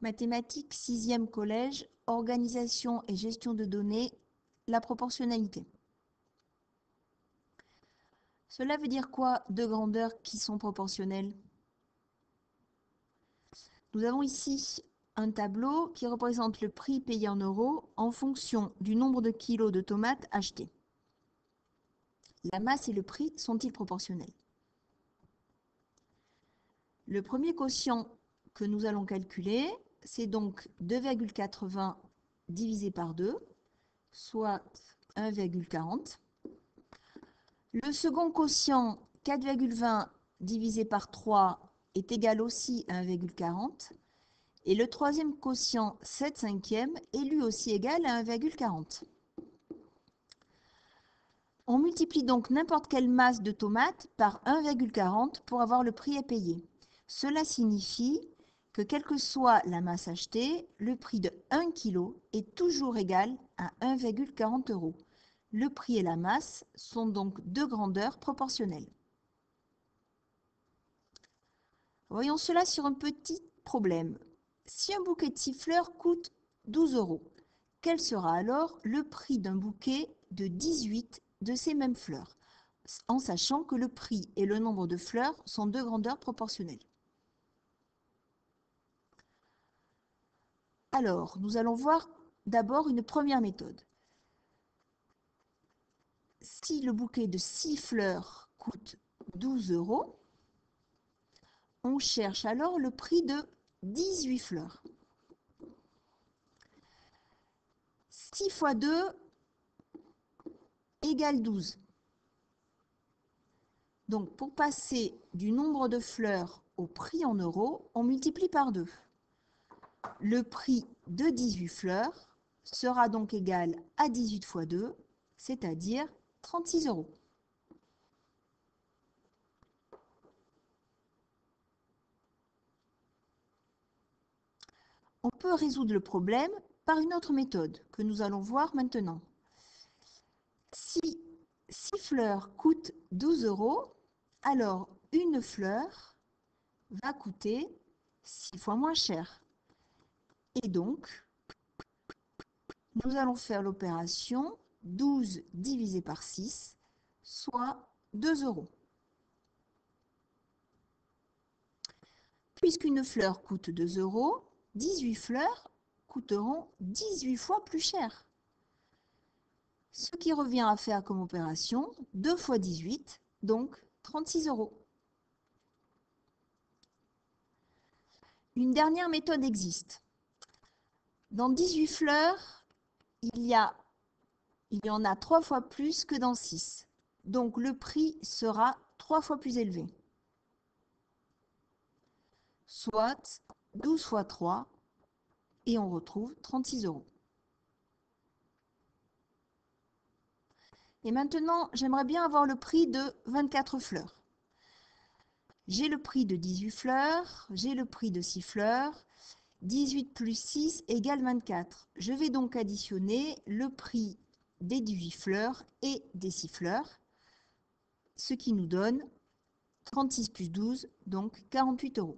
Mathématiques, 6e collège, organisation et gestion de données, la proportionnalité. Cela veut dire quoi, deux grandeurs qui sont proportionnelles? Nous avons ici un tableau qui représente le prix payé en euros en fonction du nombre de kilos de tomates achetés. La masse et le prix sont-ils proportionnels? Le premier quotient que nous allons calculer, c'est donc 2,80 divisé par 2, soit 1,40. Le second quotient, 4,20 divisé par 3, est égal aussi à 1,40. Et le troisième quotient, 7/5, est lui aussi égal à 1,40. On multiplie donc n'importe quelle masse de tomates par 1,40 pour avoir le prix à payer. Cela signifie que quelle que soit la masse achetée, le prix de 1 kg est toujours égal à 1,40 €. Le prix et la masse sont donc deux grandeurs proportionnelles. Voyons cela sur un petit problème. Si un bouquet de 6 fleurs coûte 12 €, quel sera alors le prix d'un bouquet de 18 de ces mêmes fleurs, en sachant que le prix et le nombre de fleurs sont deux grandeurs proportionnelles? Alors, nous allons voir d'abord une première méthode. Si le bouquet de 6 fleurs coûte 12 €, on cherche alors le prix de 18 fleurs. 6 fois 2 égale 12. Donc, pour passer du nombre de fleurs au prix en euros, on multiplie par 2. Le prix de 18 fleurs sera donc égal à 18 fois 2, c'est-à-dire 36 €. On peut résoudre le problème par une autre méthode que nous allons voir maintenant. Si 6 fleurs coûtent 12 €, alors une fleur va coûter 6 fois moins cher. Et donc, nous allons faire l'opération 12 divisé par 6, soit 2 €. Puisqu'une fleur coûte 2 €, 18 fleurs coûteront 18 fois plus cher. Ce qui revient à faire comme opération 2 fois 18, donc 36 €. Une dernière méthode existe. Dans 18 fleurs, il y en a 3 fois plus que dans 6. Donc le prix sera 3 fois plus élevé. Soit 12 fois 3, et on retrouve 36 €. Et maintenant, j'aimerais bien avoir le prix de 24 fleurs. J'ai le prix de 18 fleurs, j'ai le prix de 6 fleurs. 18 plus 6 égale 24. Je vais donc additionner le prix des 18 fleurs et des 6 fleurs, ce qui nous donne 36 plus 12, donc 48 €.